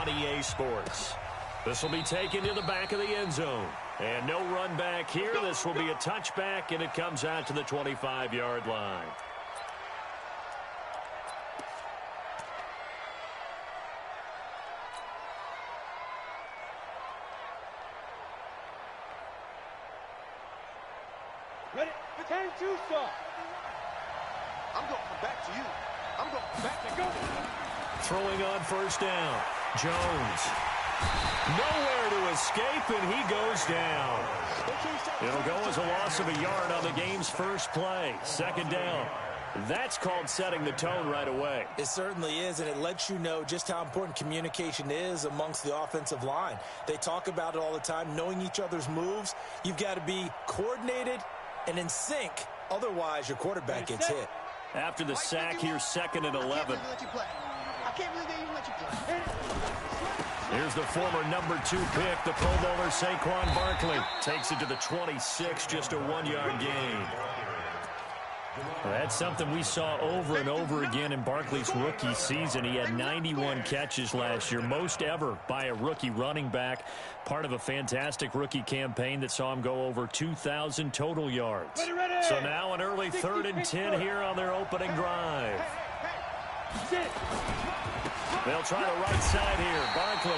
on EA Sports. This will be taken to the back of the end zone. And no run back here. This will be a touchback, and it comes out to the 25-yard line. Ready? 10-2 stop. I'm going back to you. I'm going back to go. Throwing on first down. Jones. Nowhere to escape, and he goes down. It'll go as a loss of a yard on the game's first play. Second down. That's called setting the tone right away. It certainly is, and it lets you know just how important communication is amongst the offensive line. They talk about it all the time, knowing each other's moves. You've got to be coordinated and in sync. Otherwise, your quarterback gets hit. After the sack, here's second and 11. I can't believe they even let you play. Here's the former number 2 pick, the Pro Bowler Saquon Barkley. Takes it to the 26, just a 1-yard gain. That's something we saw over and over again in Barkley's rookie season. He had 91 catches last year, most ever by a rookie running back. Part of a fantastic rookie campaign that saw him go over 2,000 total yards. So now an early 3rd and 10 here on their opening drive. They'll try the right side here. Barkley.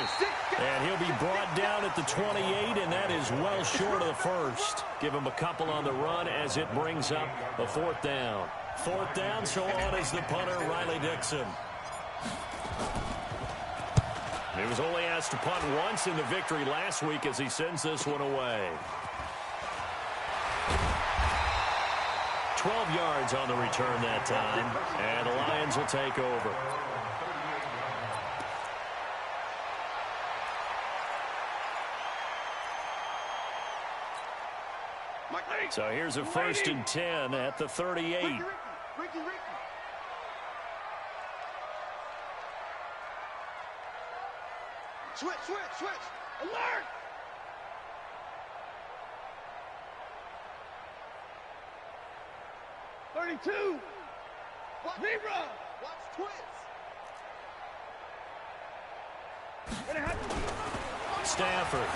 And he'll be brought down at the 28, and that is well short of the first. Give him a couple on the run as it brings up a 4th down. 4th down, so on is the punter, Riley Dixon. He was only asked to punt once in the victory last week as he sends this one away. 12 yards on the return that time, and the Lions will take over. So here's a 1st and 10 at the 38. Ricky. Switch. Alert! $32. Zebra. Watch twins. Stafford.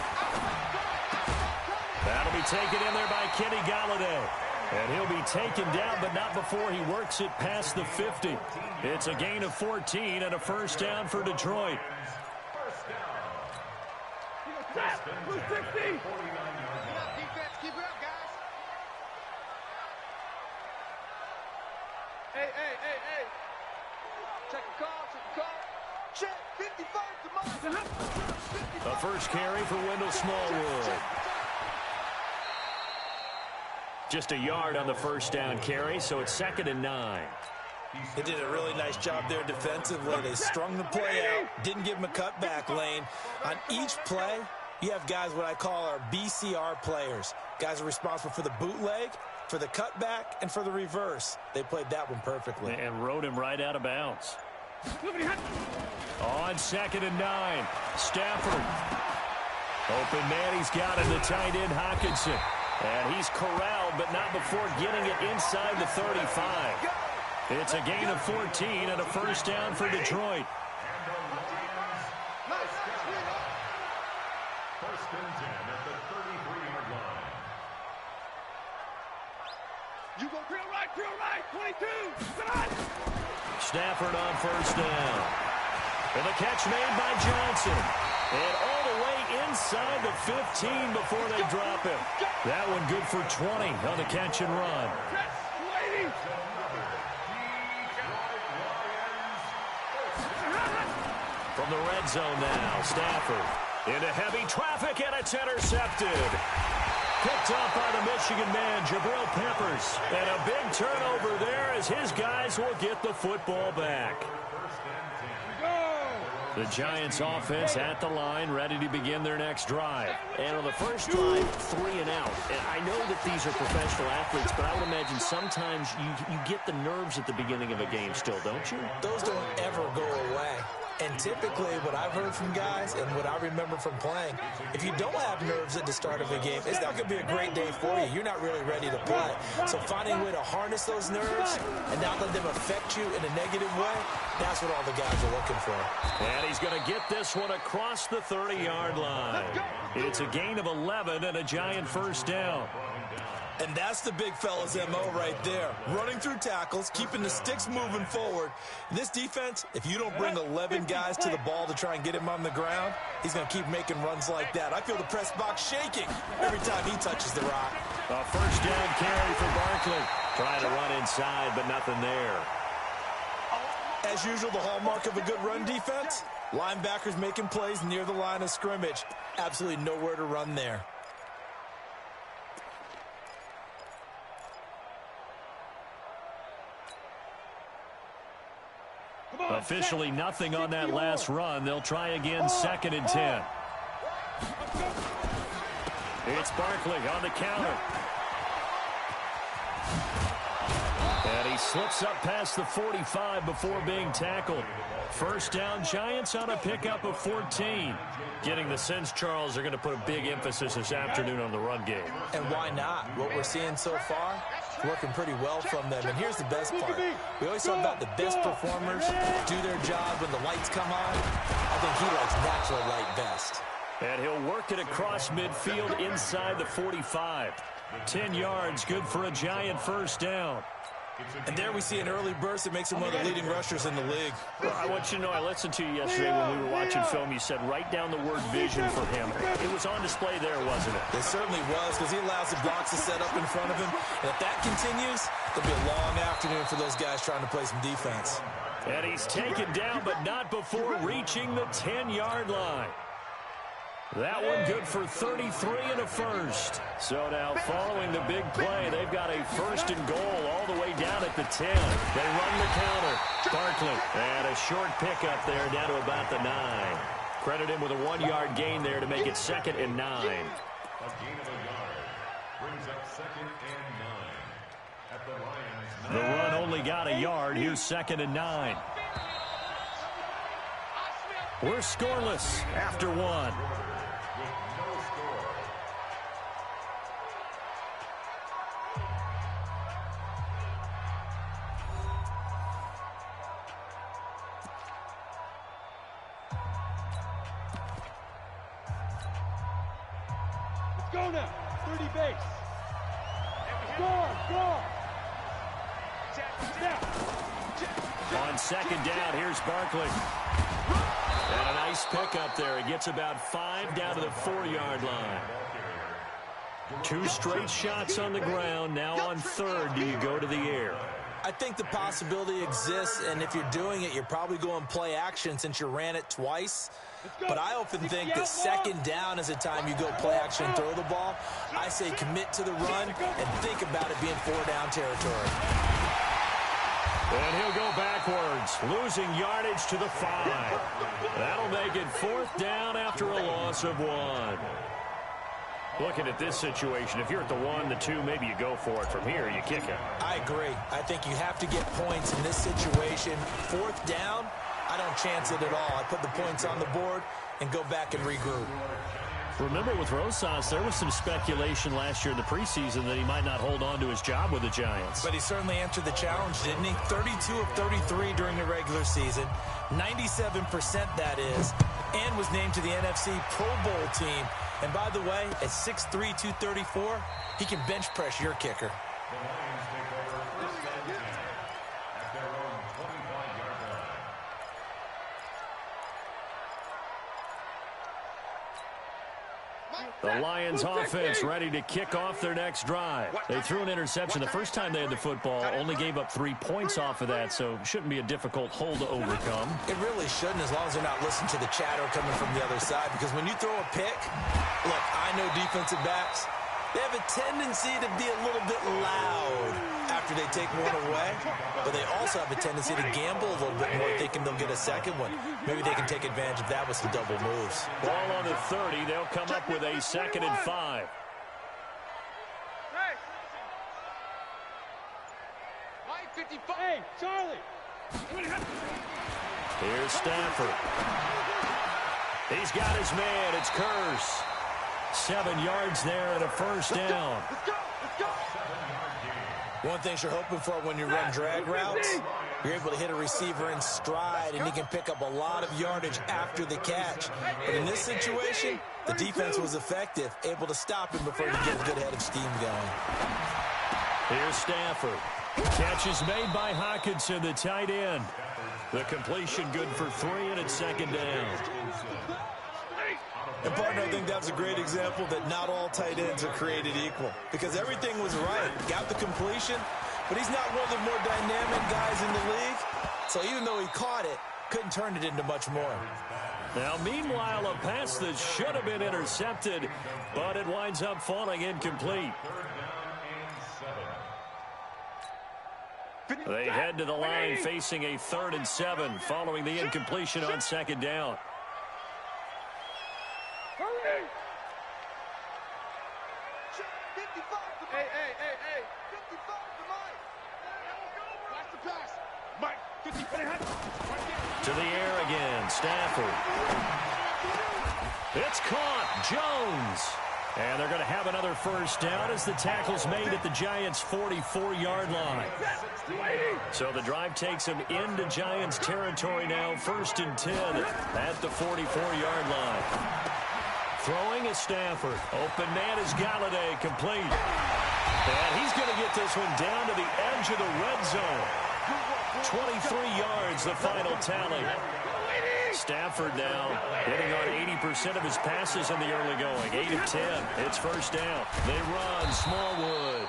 That'll be taken in there by Kenny Golladay. And he'll be taken down, but not before he works it past the 50. It's a gain of 14 and a 1st down for Detroit. Blue 60. Defense, keep it up, guys. Hey. Check the call. Check 55 to mine. A first carry for Wendell Smallwood. Just a yard on the 1st down carry, so it's 2nd and 9. They did a really nice job there defensively. They strung the play out, didn't give him a cutback lane. On each play, you have guys what I call our BCR players. Guys are responsible for the bootleg, for the cutback, and for the reverse. They played that one perfectly. And rode him right out of bounds. On 2nd and 9, Stafford. Open man, he's got him, the tight end Hockenson. And he's corralled, but not before getting it inside the 35. It's a gain of 14 and a 1st down for Detroit. First and 10 at the 33-yard line. You go real right, 22. Stafford on 1st down. And the catch made by Johnson. And all the way inside the 15 before they drop him. That one good for 20 on the catch and run. From the red zone now, Stafford into heavy traffic, and it's intercepted. Picked up by the Michigan man, Jabril Peppers. And a big turnover there as his guys will get the football back. The Giants offense at the line, ready to begin their next drive. And on the first drive, 3 and out. And I know that these are professional athletes, but I would imagine sometimes you get the nerves at the beginning of a game still, don't you? Those don't ever go away. And typically what I've heard from guys and what I remember from playing, if you don't have nerves at the start of a game, it's not going to be a great day for you. You're not really ready to play. So finding a way to harness those nerves and not let them affect you in a negative way, that's what all the guys are looking for. And he's going to get this one across the 30-yard line. It's a gain of 11 and a Giant first down. And that's the big fella's MO right there. Running through tackles, keeping the sticks moving forward. This defense, if you don't bring 11 guys to the ball to try and get him on the ground, he's going to keep making runs like that. I feel the press box shaking every time he touches the rock. A first down carry for Barkley. Trying to run inside, but nothing there. As usual, the hallmark of a good run defense, linebackers making plays near the line of scrimmage. Absolutely nowhere to run there. Officially nothing on that last run. They'll try again, 2nd and 10. It's Barkley on the counter. And he slips up past the 45 before being tackled. First down, Giants on a pickup of 14. Getting the sense, Charles, they're going to put a big emphasis this afternoon on the run game. And why not? What we're seeing so far, working pretty well from them. And here's the best part. We always talk about the best performers do their job when the lights come on. I think he likes natural light best. And he'll work it across midfield inside the 45. 10 yards, good for a Giant first down. And there we see an early burst that makes him one of the leading rushers in the league. Well, I want you to know, I listened to you yesterday when we were watching film. You said write down the word vision for him. It was on display there, wasn't it? It certainly was, because he allows the blocks to set up in front of him. And if that continues, it'll be a long afternoon for those guys trying to play some defense. And he's taken down, but not before reaching the 10-yard line. That one good for 33 and a first. So now following the big play, they've got a first and goal all the way down at the 10. They run the counter. Barkley, and a short pickup there down to about the 9. Credit him with a 1-yard gain there to make it 2nd and 9. A gain of a yard brings up 2nd and 9 at the Lions. The run only got a yard. Here's 2nd and 9. We're scoreless after one. Go now, 30 base. Go. On 2nd down, here's Barkley. And a nice pickup there. He gets about 5 down to the 4-yard line. 2 straight shots on the ground. Now on 3rd, do you go to the air? I think the possibility exists, and if you're doing it, you're probably going play action since you ran it twice. But I often think that 2nd down is a time you go play action and throw the ball. I say commit to the run and think about it being 4-down territory. And he'll go backwards, losing yardage to the 5. That'll make it 4th down after a loss of 1. Looking at this situation, if you're at the 1, the 2, maybe you go for it. From here, you kick it. I agree. I think you have to get points in this situation. 4th down, I don't chance it at all. I put the points on the board and go back and regroup. Remember with Rosas, there was some speculation last year in the preseason that he might not hold on to his job with the Giants. But he certainly answered the challenge, didn't he? 32 of 33 during the regular season, 97% that is, and was named to the NFC Pro Bowl team. And by the way, at 6'3", 234, he can bench press your kicker. The Lions take over first and 10 at their own 25-yard line. The Lions offense ready to kick off their next drive. They threw an interception the first time they had the football, only gave up 3 points off of that, so shouldn't be a difficult hole to overcome. It really shouldn't, as long as they're not listening to the chatter coming from the other side, because when you throw a pick, look, I know defensive backs, they have a tendency to be a little bit loud after they take one away, but they also have a tendency to gamble a little bit more, thinking they'll get a second one. Maybe they can take advantage of that with some double moves. Ball on the 30. They'll come up with a 2nd and 5. Hey, Charlie! Here's Stafford. He's got his man. It's Curse. 7 yards there and a first down. One thing you're hoping for when you run drag routes, you're able to hit a receiver in stride, and he can pick up a lot of yardage after the catch. But in this situation, the defense was effective, able to stop him before he could get a good head of steam going. Here's Stafford. Catch is made by Hawkinson, the tight end. The completion good for 3, and it's second down. And, partner, I think that's a great example that not all tight ends are created equal, because everything was right. Got the completion, but he's not one of the more dynamic guys in the league. So even though he caught it, couldn't turn it into much more. Now, meanwhile, a pass that should have been intercepted, but it winds up falling incomplete. They head to the line facing a 3rd and 7 following the incompletion on second down. Hey. 55 to Mike. Watch the pass. Mike, 55. To the air again, Stafford. It's caught, Jones. And they're going to have another first down as the tackle's made at the Giants' 44-yard line. So the drive takes them into Giants territory now, 1st and 10 at the 44-yard line. Throwing is Stafford. Open man is Galladay, complete. And he's going to get this one down to the edge of the red zone. 23 yards, the final tally. Stafford now hitting on 80% of his passes in the early going. 8 of 10. It's first down. They run. Smallwood.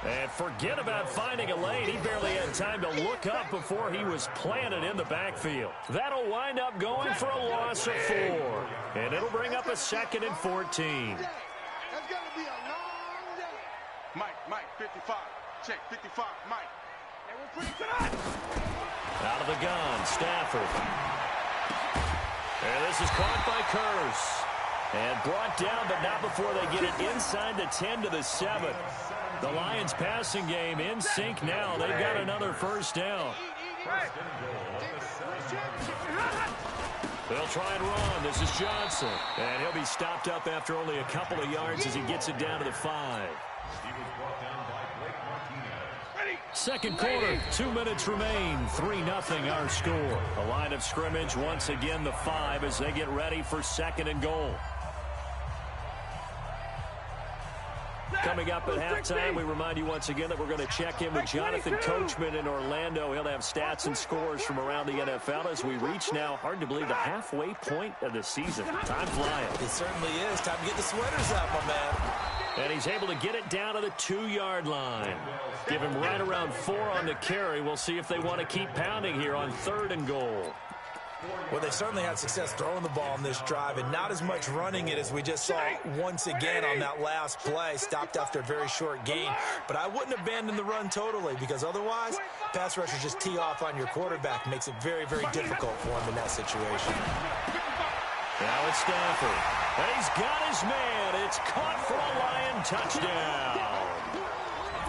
And forget about finding a lane. He barely had time to look up before he was planted in the backfield. That'll wind up going for a loss of 4. And it'll bring up a 2nd and 14. That's going to be a long day. Mike, 55. Check, 55, Mike. And we're pretty good. Out of the gun, Stafford. And this is caught by Curse. And brought down, but not before they get it inside the 10 to the 7. The Lions passing game in sync now. They've got another first down. They'll try and run. This is Johnson. And he'll be stopped up after only a couple of yards as he gets it down to the 5. Second quarter, 2 minutes remain. 3-0 our score. The line of scrimmage once again the 5 as they get ready for 2nd and goal. Coming up at halftime, we remind you once again that we're going to check in with Jonathan Coachman in Orlando. He'll have stats and scores from around the NFL as we reach now, hard to believe, the halfway point of the season. Time flying. It certainly is. Time to get the sweaters out, my man. And he's able to get it down to the 2-yard line. Give him right around 4 on the carry. We'll see if they want to keep pounding here on 3rd and goal. Well, they certainly had success throwing the ball in this drive and not as much running it as we just saw once again on that last play. Stopped after a very short gain. But I wouldn't abandon the run totally, because otherwise, pass rushers just tee off on your quarterback. Makes it very, very difficult for him in that situation. Now it's Stafford. And he's got his man. It's caught for a Lion touchdown.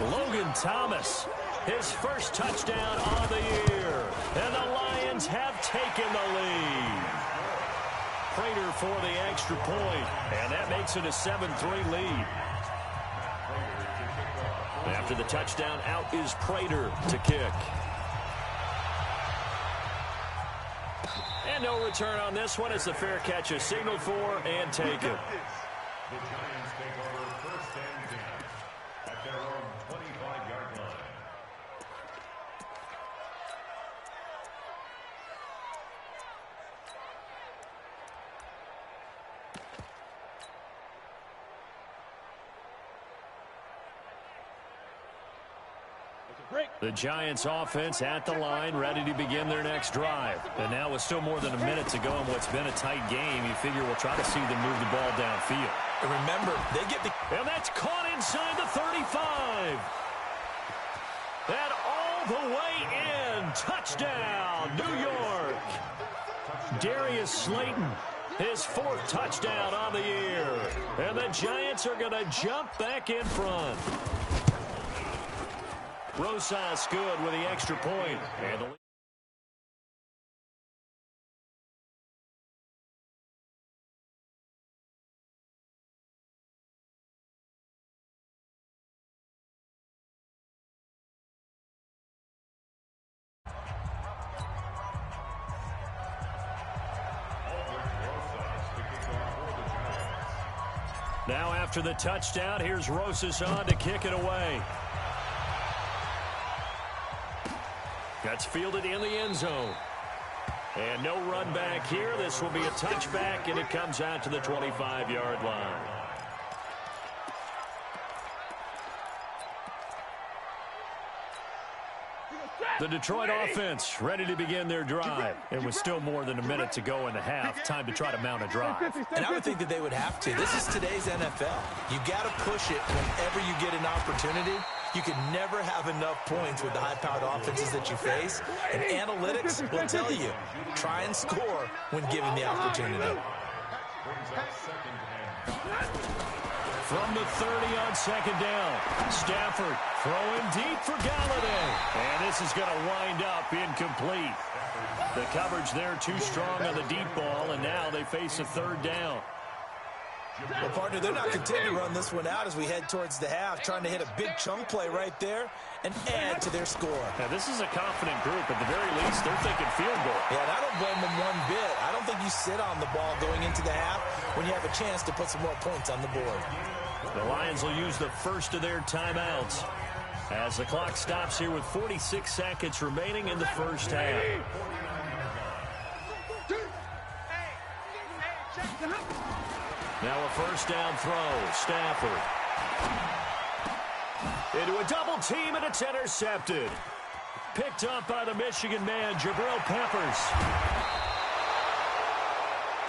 Logan Thomas, his first touchdown on the year. And the Lions have taken the lead. Prater for the extra point. And that makes it a 7-3 lead. After the touchdown, out is Prater to kick. And no return on this one as the fair catch is signaled for and taken. The Giants take over 1st and 10 at their own 25-yard line. The Giants offense at the line, ready to begin their next drive. And now with still more than a minute to go in what's been a tight game, you figure we'll try to see them move the ball downfield. And remember, they get the... And that's caught inside the 35. And all the way in. Touchdown, New York. Darius Slayton, his 4th touchdown on the year. And the Giants are going to jump back in front. Rosas good with the extra point. And the Now after the touchdown, here's Rosas on to kick it away. That's fielded in the end zone. And no run back here. This will be a touchback, and it comes out to the 25-yard line. The Detroit offense ready to begin their drive. And with still more than a minute to go in the half, time to try to mount a drive. And I would think that they would have to. This is today's NFL. You got to push it whenever you get an opportunity. You can never have enough points with the high-powered offenses that you face. And analytics will tell you, try and score when given the opportunity. From the 30 on second down, Stafford throwing deep for Galladay. And this is going to wind up incomplete. The coverage there too strong on the deep ball, and now they face a third down. Well, partner, they're not content to run this one out as we head towards the half, trying to hit a big chunk play right there and add to their score. Now, this is a confident group. At the very least, they're thinking field goal. Yeah, and I don't blame them one bit. I don't think you sit on the ball going into the half when you have a chance to put some more points on the board. The Lions will use the first of their timeouts as the clock stops here with 46 seconds remaining in the first half. Now a first down throw. Stafford. Into a double team, and it's intercepted. Picked up by the Michigan man, Jabril Peppers.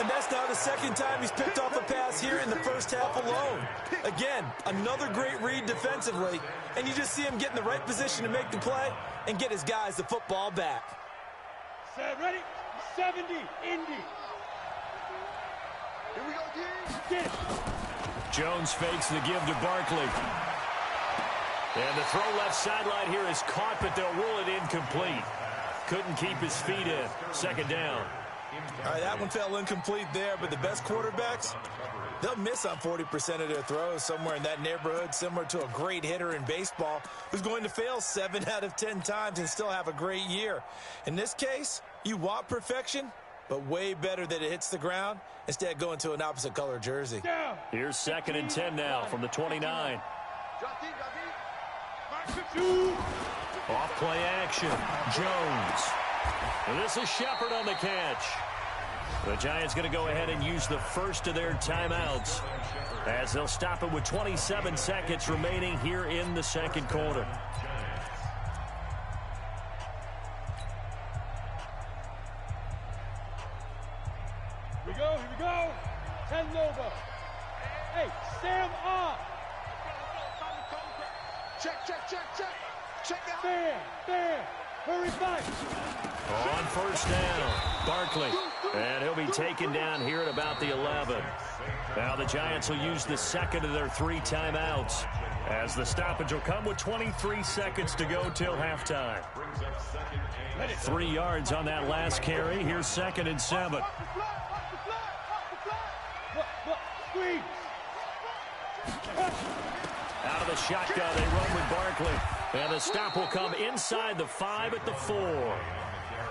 And that's now the second time he's picked off a pass here in the first half alone. Again, another great read defensively, and you just see him get in the right position to make the play and get his guys the football back. Set, ready? 70, Indy. Here we go, Get it. Jones fakes the give to Barkley. And the throw left sideline here is caught, but they'll rule it incomplete. Couldn't keep his feet in. Second down. All right, that one fell incomplete there, but the best quarterbacks, they'll miss on 40% of their throws, somewhere in that neighborhood, similar to a great hitter in baseball who's going to fail 7 out of 10 times and still have a great year. In this case, you want perfection, but way better that it hits the ground instead of going to an opposite color jersey. Here's 2nd and 10 now from the 29. Off play action. Jones. And this is Shepard on the catch. The Giants going to go ahead and use the first of their timeouts as they'll stop it with 27 seconds remaining here in the second quarter. Here we go. 10 over. Hey, Sam on. Check. Check out. Bam. Hurry back. On first down, Barkley. And he'll be taken down here at about the 11. Now the Giants will use the second of their 3 timeouts as the stoppage will come with 23 seconds to go till halftime. 3 yards on that last carry. Here's 2nd and 7. Out of the shotgun, they run with Barkley. And the stop will come inside the 5 at the 4.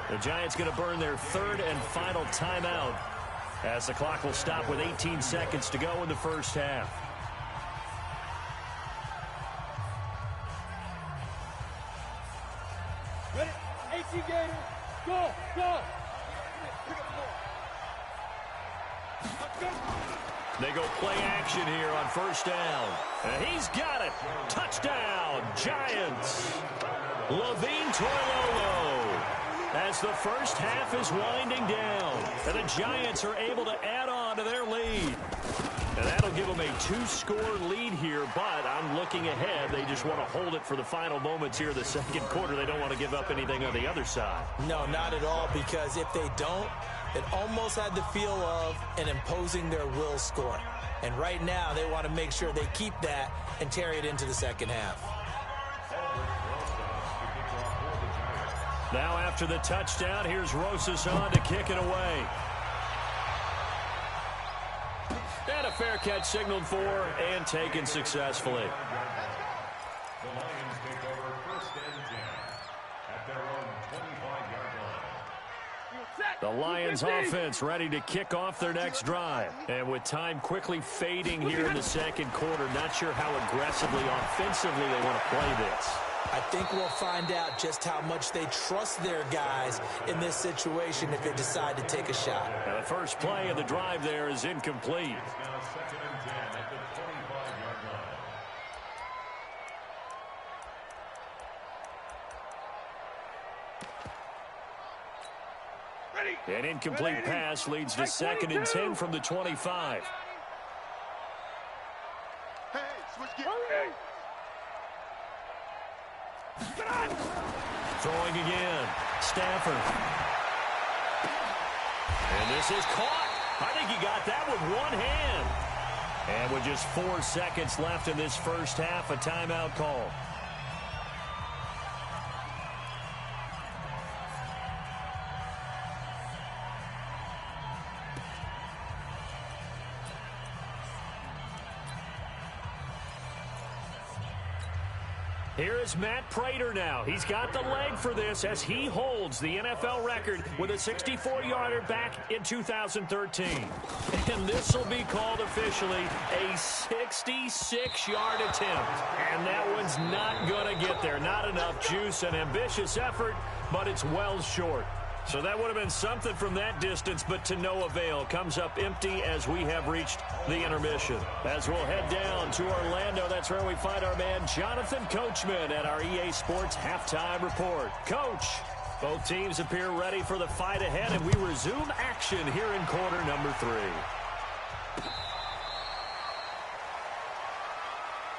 The Giants going to burn their 3rd and final timeout as the clock will stop with 18 seconds to go in the first half. Ready? 18 Gators. Go. They go play action here on first down. And he's got it. Touchdown, Giants. Levine Toilolo. As the first half is winding down. And the Giants are able to add on to their lead. And that'll give them a 2-score lead here, but I'm looking ahead. They just want to hold it for the final moments here of the second quarter. They don't want to give up anything on the other side. No, not at all, because if they don't, it almost had the feel of an imposing their will score. And right now, they want to make sure they keep that and carry it into the second half. Now after the touchdown, here's Rosas on to kick it away. And a fair catch signaled for and taken successfully. The Lions take over 1st and 10 at their own 25-yard line. The Lions offense ready to kick off their next drive. And with time quickly fading here in the second quarter, not sure how aggressively offensively they want to play this. I think we'll find out just how much they trust their guys in this situation if they decide to take a shot. Now the first play of the drive there is incomplete. It's now 2nd and 10 at the 25-yard line. An incomplete pass leads to 2nd and 10 from the 25. Hey, switch gears. Throwing again. Stafford. And this is caught. I think he got that with one hand. And with just 4 seconds left in this first half, a timeout call. Here is Matt Prater now. He's got the leg for this as he holds the NFL record with a 64-yarder back in 2013. And this will be called officially a 66-yard attempt. And that one's not going to get there. Not enough juice, an ambitious effort, but it's well short. So that would have been something from that distance, but to no avail. Comes up empty as we have reached the intermission. As we'll head down to Orlando, that's where we find our man Jonathan Coachman at our EA Sports Halftime Report. Coach, both teams appear ready for the fight ahead, and we resume action here in quarter number 3.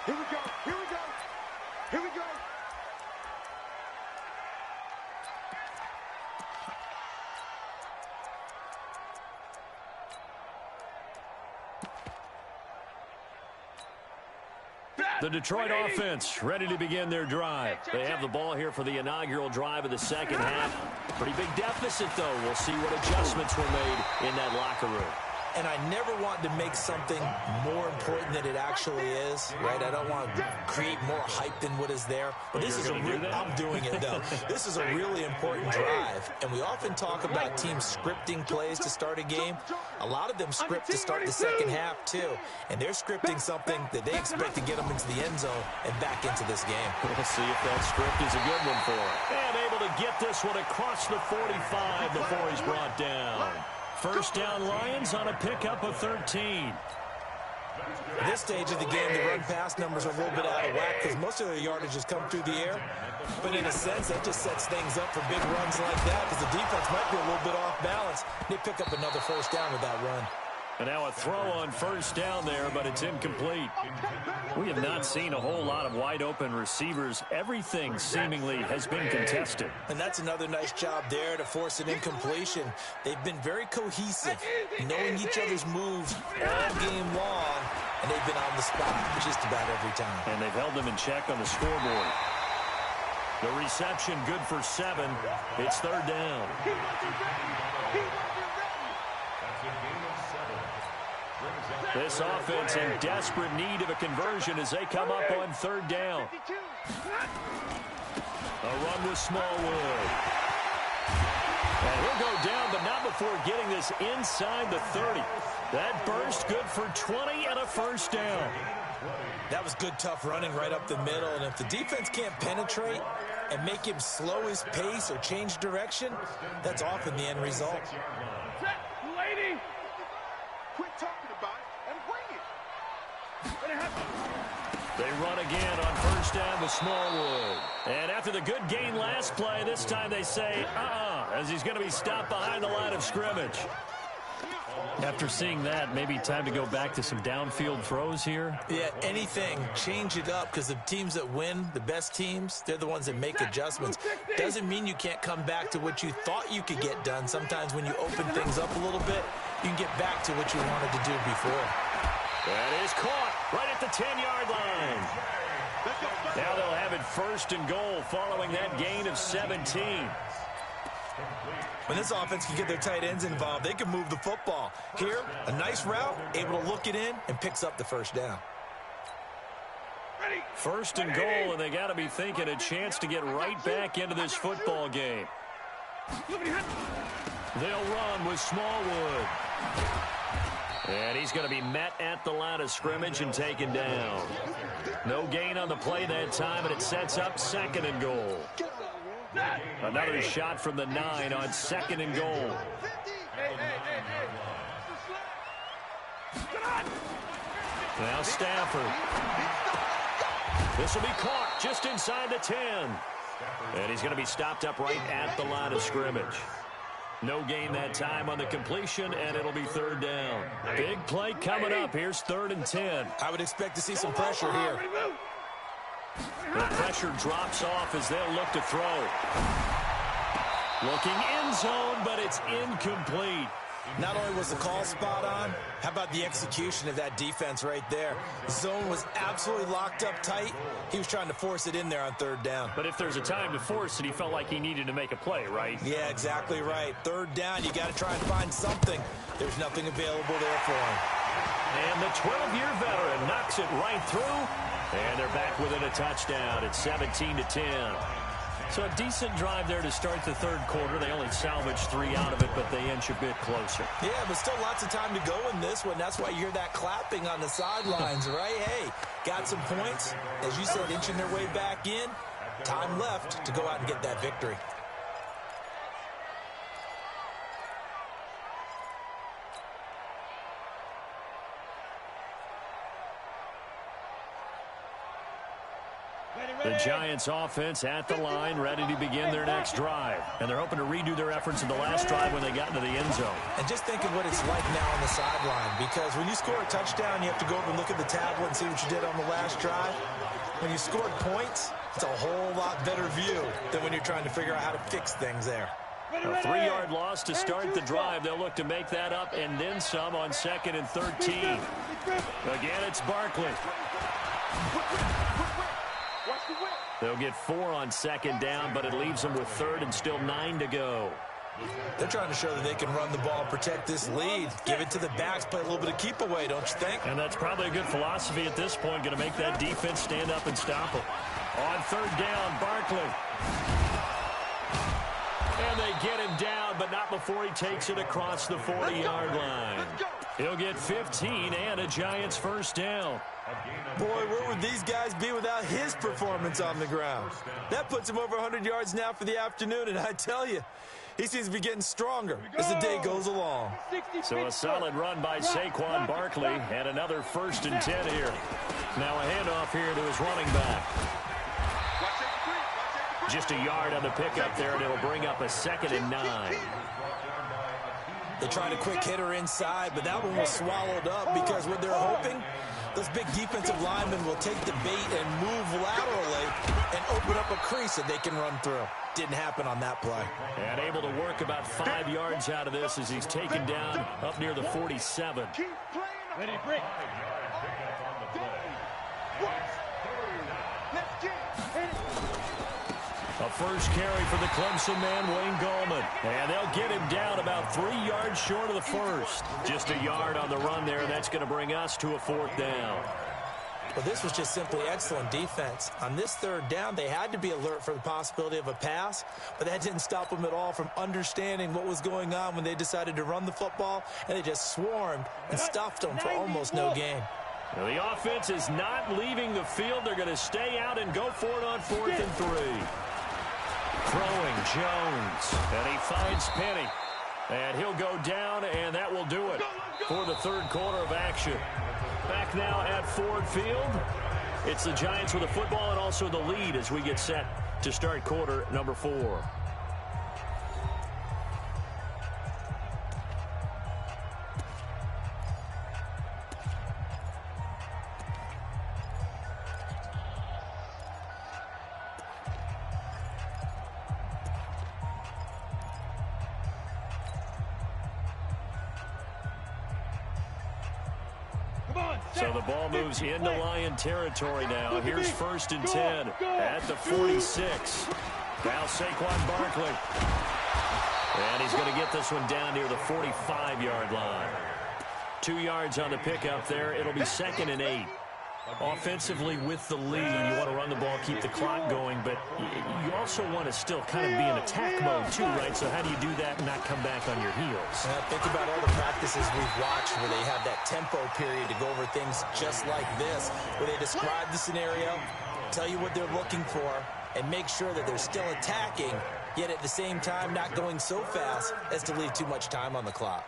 Here we go. Here we go. Here we go. The Detroit offense ready to begin their drive. They have the ball here for the inaugural drive of the second half. Pretty big deficit, though. We'll see what adjustments were made in that locker room. And I never want to make something more important than it actually is, right? I don't want to create more hype than what is there. But this is I'm doing it, though. This is a really important drive. And we often talk about teams scripting plays to start a game. A lot of them script to start the second half, too. And they're scripting something that they expect to get them into the end zone and back into this game. We'll see if that script is a good one for them. And able to get this one across the 45 before he's brought down. First down Lions on a pickup of 13. At this stage of the game, the run-pass numbers are a little bit out of whack because most of their yardage has come through the air. But in a sense, that just sets things up for big runs like that because the defense might be a little bit off balance. They pick up another first down with that run. And now a throw on first down there, but it's incomplete. We have not seen a whole lot of wide-open receivers. Everything seemingly has been contested. And that's another nice job there to force an incompletion. They've been very cohesive, knowing each other's moves all game long, and they've been on the spot just about every time. And they've held them in check on the scoreboard. The reception good for 7. It's third down. This offense in desperate need of a conversion as they come up on third down. A run with Smallwood. And he'll go down, but not before getting this inside the 30. That burst good for 20 and a first down. That was good, tough running right up the middle. And if the defense can't penetrate and make him slow his pace or change direction, that's often the end result. Lady, quit talking about it and bring it. They run again on first down with Smallwood. And after the good gain last play, this time they say, as he's going to be stopped behind the line of scrimmage. After seeing that, maybe time to go back to some downfield throws here. Yeah, anything. Change it up because the teams that win, the best teams, they're the ones that make adjustments. Doesn't mean you can't come back to what you thought you could get done. Sometimes when you open things up a little bit, you can get back to what you wanted to do before. That is caught right at the 10-yard line. Now they'll have it first and goal following that gain of 17. When this offense can get their tight ends involved, they can move the football. Here, a nice route, able to look it in, and picks up the first down. First and goal, and they got to be thinking a chance to get right back into this football game. They'll run with Smallwood. And he's going to be met at the line of scrimmage and taken down. No gain on the play that time, and it sets up 2nd and goal. Another shot from the 9 on 2nd and goal. Now Stafford. This will be caught just inside the 10. And he's going to be stopped up right at the line of scrimmage. No gain that time on the completion, and it'll be 3rd down. Big play coming up. Here's 3rd and 10. I would expect to see some pressure here. The pressure drops off as they'll look to throw. Looking end zone, but it's incomplete. Not only was the call spot on, how about the execution of that defense right there? The zone was absolutely locked up tight. He was trying to force it in there on 3rd down. But if there's a time to force it, he felt like he needed to make a play, right? Yeah, exactly right. 3rd down, you got to try and find something. There's nothing available there for him. And the 12-year veteran knocks it right through. And they're back within a touchdown. It's 17-10. So a decent drive there to start the 3rd quarter. They only salvaged 3 out of it, but they inch a bit closer. Yeah, but still lots of time to go in this one. That's why you hear that clapping on the sidelines, right? Hey, got some points. As you said, inching their way back in. Time left to go out and get that victory. The Giants offense at the line, ready to begin their next drive. And they're hoping to redo their efforts in the last drive when they got into the end zone. And just think of what it's like now on the sideline, because when you score a touchdown, you have to go over and look at the tablet and see what you did on the last drive. When you scored points, it's a whole lot better view than when you're trying to figure out how to fix things there. A 3-yard loss to start the drive. They'll look to make that up and then some on 2nd and 13. Again, it's Barkley. They'll get 4 on 2nd down, but it leaves them with 3rd and still 9 to go. They're trying to show that they can run the ball, protect this lead, give it to the backs, play a little bit of keep away, don't you think? And that's probably a good philosophy at this point, going to make that defense stand up and stop them. On 3rd down, Barkley. And they get him down, but not before he takes it across the 40-yard line. He'll get 15 and a Giants 1st down. Boy, where would these guys be without his performance on the ground? That puts him over 100 yards now for the afternoon, and I tell you, he seems to be getting stronger as the day goes along. So a solid run by Saquon Barkley, and another 1st and 10 here. Now a handoff here to his running back. Just a yard on the pickup there, and it'll bring up a 2nd and 9. They tried a quick hitter inside, but that one was swallowed up because what they're hoping, those big defensive linemen will take the bait and move laterally and open up a crease that they can run through. Didn't happen on that play. And able to work about 5 yards out of this as he's taken down up near the 47. Ready, break. A first carry for the Clemson man, Wayne Gallman. And they'll get him down about 3 yards short of the 1st. Just a yard on the run there. That's going to bring us to a 4th down. Well, this was just simply excellent defense. On this 3rd down, they had to be alert for the possibility of a pass, but that didn't stop them at all from understanding what was going on when they decided to run the football, and they just swarmed and stuffed them for almost no gain. Now, the offense is not leaving the field. They're going to stay out and go for it on 4th and 3. Throwing Jones, and he finds Penny. And he'll go down, and that will do it for the 3rd quarter of action. Back now at Ford Field. It's the Giants with the football and also the lead as we get set to start quarter number 4. So the ball moves into Lion territory now. Here's 1st and 10 at the 46. Now Saquon Barkley. And he's going to get this one down near the 45-yard line. 2 yards on the pickup there. It'll be 2nd and 8. Offensively with the lead, you want to run the ball, keep the clock going, but you also want to still kind of be in attack mode too, right? So how do you do that and not come back on your heels? Think about all the practices we've watched where they have that tempo period to go over things just like this, where they describe the scenario, tell you what they're looking for, and make sure that they're still attacking, yet at the same time not going so fast as to leave too much time on the clock.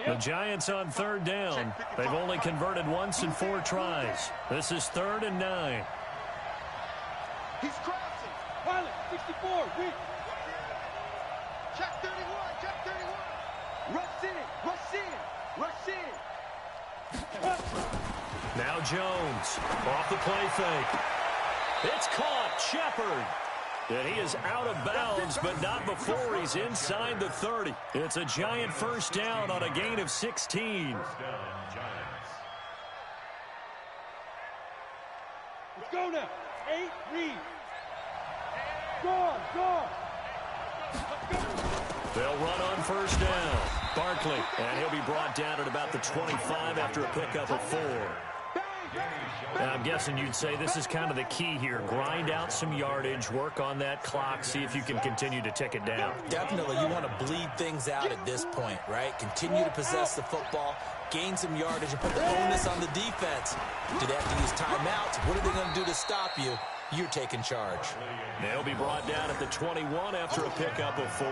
The Giants on third down. They've only converted once in 4 tries. This is 3rd and 9. He's crossing. Pilot, 64, weak. Check 31, check 31. Rush in, rush in, rush in. Now Jones off the play fake. It's caught. Shepard. And he is out of bounds, but not before he's inside the 30. It's a Giant first down on a gain of 16. First down, Giants. Let's go now. 8, read. Go. They'll run on first down. Barkley, and he'll be brought down at about the 25 after a pickup of 4. And I'm guessing you'd say this is kind of the key here. Grind out some yardage, work on that clock, see if you can continue to tick it down. Definitely, you want to bleed things out at this point, right? Continue to possess the football, gain some yardage, and put the onus on the defense. Do they have to use timeouts? What are they going to do to stop you? You're taking charge. They'll be brought down at the 21 after a pickup of 4.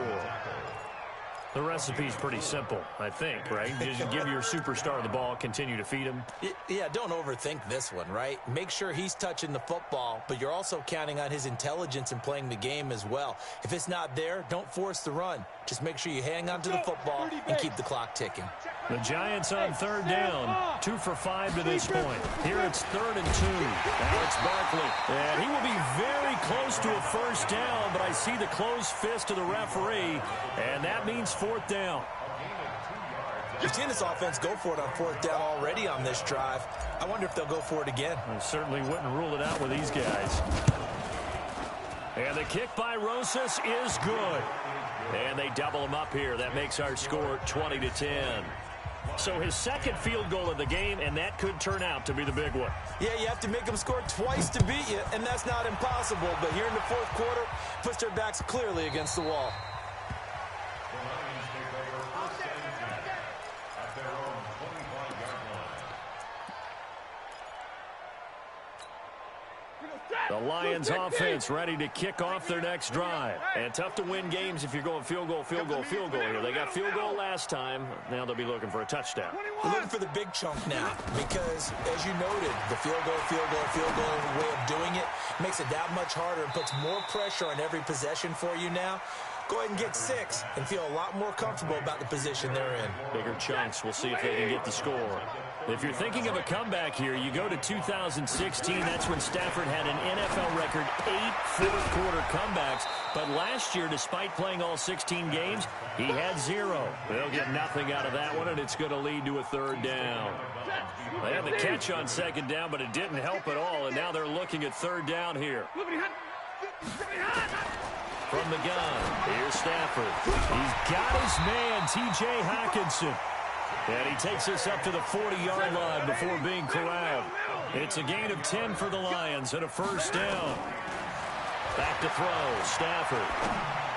The recipe's pretty simple, I think, right? Just give your superstar the ball, continue to feed him. Yeah, don't overthink this one, right? Make sure he's touching the football, but you're also counting on his intelligence in playing the game as well. If it's not there, don't force the run. Just make sure you hang on to the football and keep the clock ticking. The Giants on third down, 2 for 5 to this point. Here it's 3rd and 2. Now it's Barkley, and he will be very close to a first down, but I see the closed fist of the referee, and that means 4th down. You've seen this offense go for it on 4th down already on this drive. I wonder if they'll go for it again. I certainly wouldn't rule it out with these guys. And the kick by Rosas is good. And they double him up here. That makes our score 20-10. So his second field goal of the game, and that could turn out to be the big one. Yeah, you have to make them score twice to beat you, and that's not impossible. But here in the 4th quarter, puts their backs clearly against the wall. The Lions take over first and 10 at their own 25-yard line. The Lions offense ready to kick off their next drive. And tough to win games if you're going field goal here. They got field goal last time. Now they'll be looking for a touchdown. We're looking for the big chunk now because, as you noted, the field goal way of doing it makes it that much harder and puts more pressure on every possession for you now. Go ahead and get 6 and feel a lot more comfortable about the position they're in. Bigger chunks. We'll see if they can get the score. If you're thinking of a comeback here, you go to 2016. That's when Stafford had an NFL record 8 fourth-quarter comebacks. But last year, despite playing all 16 games, he had 0. They'll get nothing out of that one, and it's going to lead to a 3rd down. They had the catch on 2nd down, but it didn't help at all, and now they're looking at 3rd down here. From the gun, here's Stafford. He's got his man, T.J. Hockenson. And he takes us up to the 40-yard line before being corralled. It's a gain of 10 for the Lions and a first down. Back to throw, Stafford.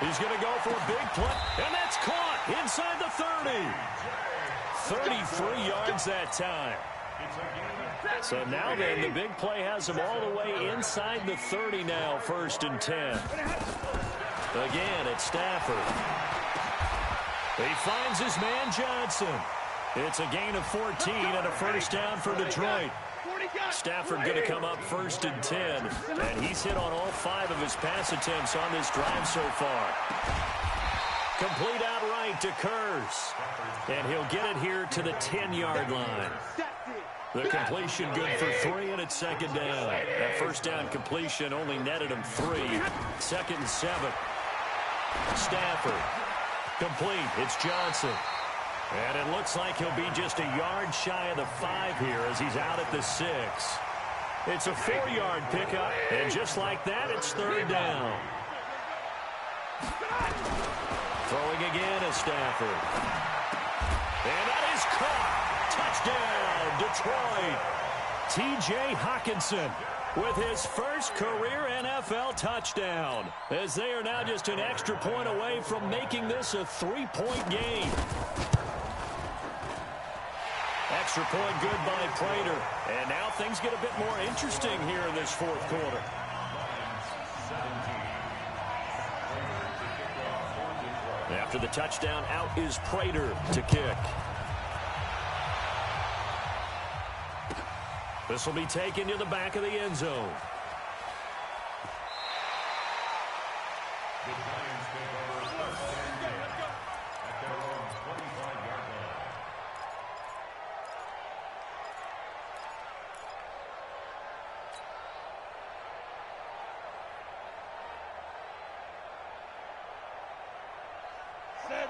He's going to go for a big play, and that's caught inside the 30. 33 yards that time. So now then, the big play has him all the way inside the 30 now, 1st and 10. Again, it's Stafford. He finds his man Johnson. It's a gain of 14 and a first down for Detroit. Stafford going to come up 1st and 10, and he's hit on all 5 of his pass attempts on this drive so far. Complete outright to Kurz, and he'll get it here to the 10-yard line. The completion good for 3, and it's 2nd down. That first down completion only netted him 3. 2nd and 7. Stafford. Complete. It's Johnson. And it looks like he'll be just a yard shy of the 5 here as he's out at the 6. It's a 4-yard pickup, and just like that, it's 3rd down. Throwing again is Stafford. And that is caught. Touchdown, Detroit. T.J. Hockenson with his first career NFL touchdown, as they are now just an extra point away from making this a 3-point game. Extra point good by Prater. And now things get a bit more interesting here in this fourth quarter. After the touchdown, out is Prater to kick. This will be taken to the back of the end zone. The Giants take over first and 10 at their own 25-yard line.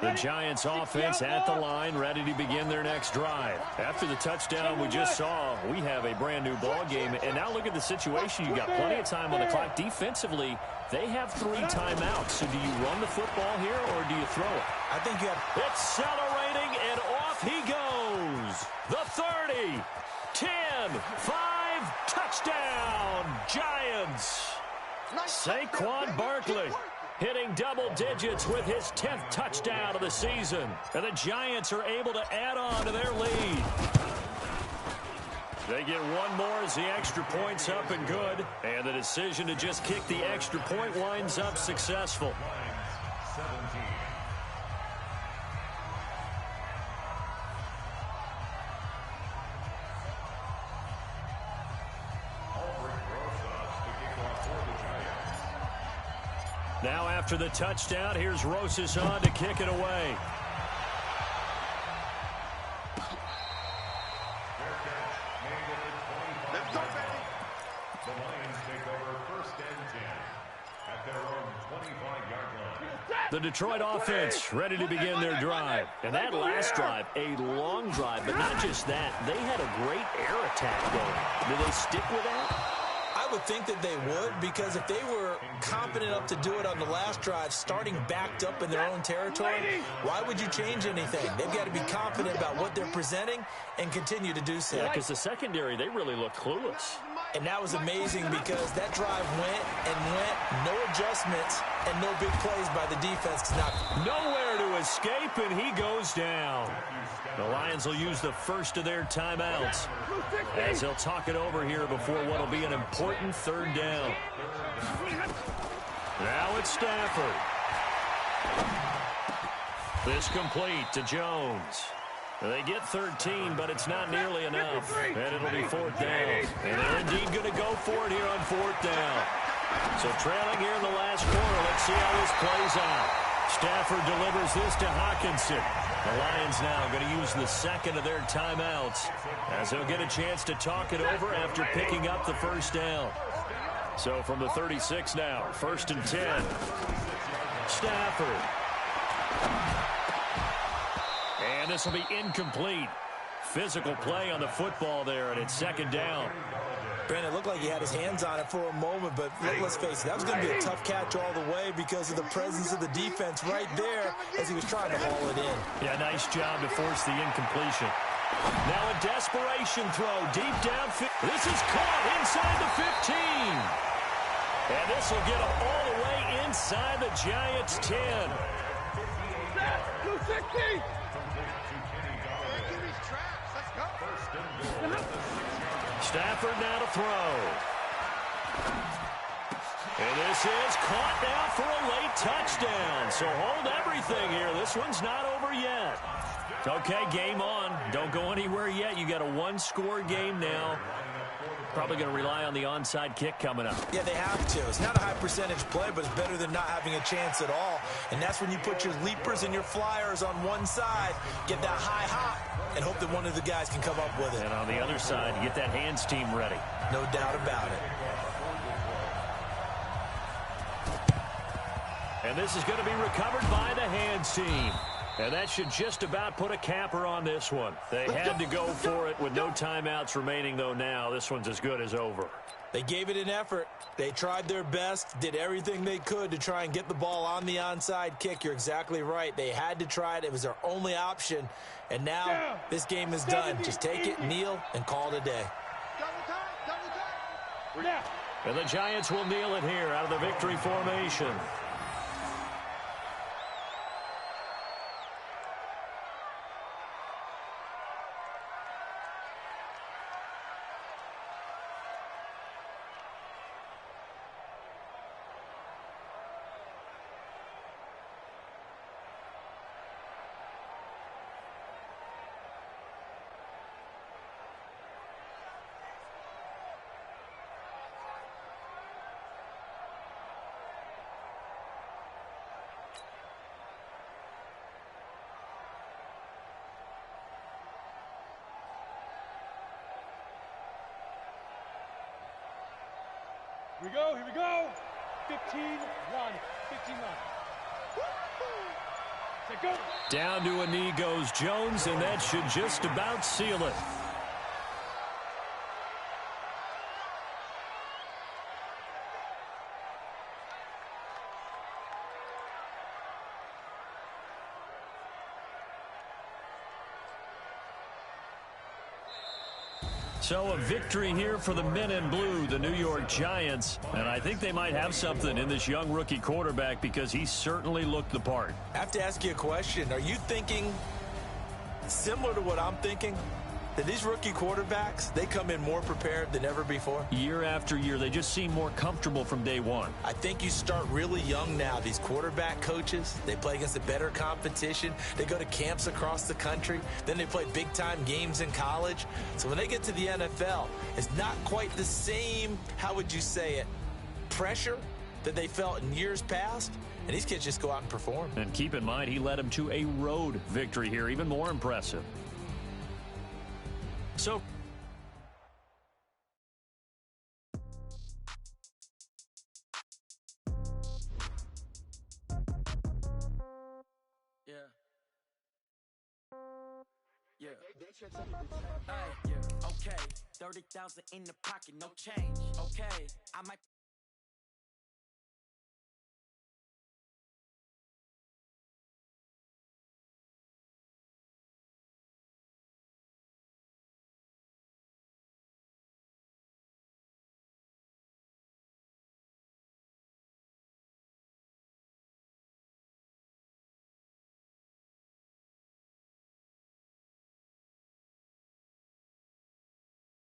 The Giants offense at the line, ready to begin their next drive. After the touchdown we just saw, we have a brand new ball game. And now look at the situation. You got plenty of time on the clock. Defensively, they have 3 timeouts. So do you run the football here or do you throw it? I think you have... Accelerating, and off he goes. The 30, 10, 5, touchdown, Giants. Saquon Barkley hitting double digits with his 10th touchdown of the season. And the Giants are able to add on to their lead. They get one more as the extra point's up and good. And the decision to just kick the extra point winds up successful. 17. Now after the touchdown, here's Rosas on to kick it away. Let's go, baby. The Lions take over first and 10 at their own 25-yard line. The Detroit offense ready to begin their drive. And that last drive, a long drive, but not just that. They had a great air attack going. Do they stick with that? I would think that they would, because if they were confident enough to do it on the last drive, starting backed up in their own territory, why would you change anything? They've got to be confident about what they're presenting and continue to do so. Yeah, because the secondary, they really looked clueless. And that was amazing because that drive went and went, no adjustments, and no big plays by the defense. Nowhere to escape, and he goes down. The Lions will use the first of their timeouts as they'll talk it over here before what will be an important third down. Now it's Stafford. This complete to Jones. They get 13, but it's not nearly enough. And it'll be fourth down. And they're indeed going to go for it here on fourth down. So trailing here in the last quarter, let's see how this plays out. Stafford delivers this to Hockenson. The Lions now going to use the second of their timeouts as they'll get a chance to talk it over after picking up the first down. So from the 36 now, first and 10. Stafford. And this will be incomplete. Physical play on the football there, and it's second down. Brandon, it looked like he had his hands on it for a moment, but let's face it, that was going to be a tough catch all the way because of the presence of the defense right there as he was trying to haul it in. Yeah, nice job to force the incompletion. Now a desperation throw deep down. This is caught inside the 15. And this will get him all the way inside the Giants' 10. 260. Stafford now to throw. And this is caught now for a late touchdown. So hold everything here. This one's not over yet. Okay, game on. Don't go anywhere yet. You got a one-score game now. Probably going to rely on the onside kick coming up. Yeah, they have to. It's not a high-percentage play, but it's better than not having a chance at all. And that's when you put your leapers and your flyers on one side, get that high hop, and hope that one of the guys can come up with it. And on the other side, you get that hands team ready. No doubt about it. And this is going to be recovered by the hands team. And that should just about put a capper on this one. They had to go for it with no timeouts remaining, though, now. This one's as good as over. They gave it an effort. They tried their best, did everything they could to try and get the ball on the onside kick. You're exactly right. They had to try it. It was their only option. And now this game is done. Just take it, kneel, and call it a day. And the Giants will kneel it here out of the victory formation. Here we go. 15-1. 15-1. Set, go. Down to a knee goes Jones, and that should just about seal it. So a victory here for the men in blue, the New York Giants. And I think they might have something in this young rookie quarterback because he certainly looked the part. I have to ask you a question. Are you thinking similar to what I'm thinking? That these rookie quarterbacks, they come in more prepared than ever before? Year after year, they just seem more comfortable from day one. I think you start really young now. These quarterback coaches, they play against a better competition. They go to camps across the country. Then they play big-time games in college. So when they get to the NFL, it's not quite the same, how would you say it, pressure that they felt in years past. And these kids just go out and perform. And keep in mind, he led them to a road victory here, even more impressive. So, okay, 30,000 in the pocket, no change. Okay, I might